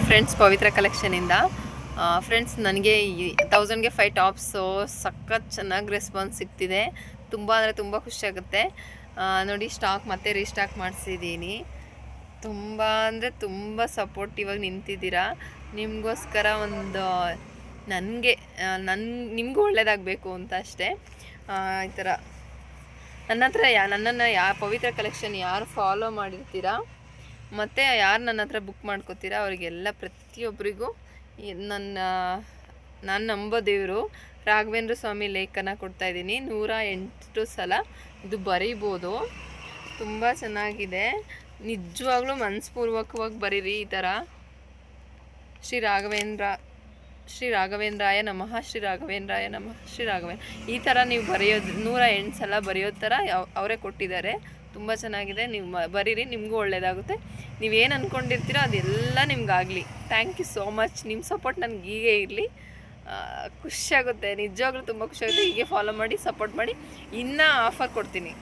Friends ಪವಿತ್ರ ಕಲೆಕ್ಷನಿಂದ. Friends ನನಗೆ 1000ಗೆ 5 tops ಸಖತ್ ಚೆನ್ನಾಗಿ ರೆಸ್ಪಾನ್ಸ್ ಸಿಗ್ತಿದೆ. ತುಂಬ ಅಂದರೆ ತುಂಬ ಖುಷಿಯಾಗುತ್ತೆ. ನೋಡಿ ಸ್ಟಾಕ್ ಮತ್ತೆ ರೀಸ್ಟಾಕ್ ಮಾಡಿಸಿದ್ದೀನಿ. ತುಂಬ ಅಂದರೆ ತುಂಬ ಸಪೋರ್ಟಿವಾಗಿ ನಿಂತಿದ್ದೀರಾ. ನಿಮಗೋಸ್ಕರ ಒಂದು ನಿಮಗೂ ಒಳ್ಳೆಯದಾಗಬೇಕು ಅಂತ ಅಷ್ಟೇ. ಈ ಥರ ನನ್ನ ಹತ್ರ ನನ್ನನ್ನು ಪವಿತ್ರ ಕಲೆಕ್ಷನ್ ಯಾರು ಫಾಲೋ ಮಾಡಿರ್ತೀರಾ ಮತ್ತು ಯಾರು ನನ್ನ ಹತ್ರ ಬುಕ್ ಮಾಡ್ಕೋತೀರಾ ಅವರಿಗೆಲ್ಲ ಪ್ರತಿಯೊಬ್ಬರಿಗೂ ನಾನು ನಂಬೋ ದೇವರು ರಾಘವೇಂದ್ರ ಸ್ವಾಮಿ ಲೇಖನ ಕೊಡ್ತಾಯಿದ್ದೀನಿ. 108 ಸಲ ಇದು ಬರೀಬೋದು. ತುಂಬ ಚೆನ್ನಾಗಿದೆ. ನಿಜವಾಗ್ಲೂ ಮನಸ್ಪೂರ್ವಕವಾಗಿ ಬರೀರಿ. ಈ ಥರ ಶ್ರೀ ರಾಘವೇಂದ್ರಾಯ ನಮಃ, ಶ್ರೀ ರಾಘವೇಂದ್ರಾಯ ನಮಃ, ಶ್ರೀ ರಾಘವೇಂದ್ರ, ಈ ಥರ ನೀವು ಬರೆಯೋದು 108 ಸಲ ಬರೆಯೋ ಥರ ಅವರೇ ಕೊಟ್ಟಿದ್ದಾರೆ. ತುಂಬ ಚೆನ್ನಾಗಿದೆ. ನೀವು ಬರೀರಿ, ನಿಮಗೂ ಒಳ್ಳೆಯದಾಗುತ್ತೆ. ನೀವೇನು ಅಂದ್ಕೊಂಡಿರ್ತೀರೋ ಅದೆಲ್ಲ ನಿಮ್ಗಾಗಲಿ. Thank you so much. ನಿಮ್ಮ ಸಪೋರ್ಟ್ ನನಗೆ ಹೀಗೆ ಇರಲಿ. ಖುಷಿಯಾಗುತ್ತೆ, ನಿಜವಾಗ್ಲೂ ತುಂಬ ಖುಷಿಯಾಗುತ್ತೆ. ಹೀಗೆ ಫಾಲೋ ಮಾಡಿ, ಸಪೋರ್ಟ್ ಮಾಡಿ. ಇನ್ನೂ ಆಫರ್ ಕೊಡ್ತೀನಿ.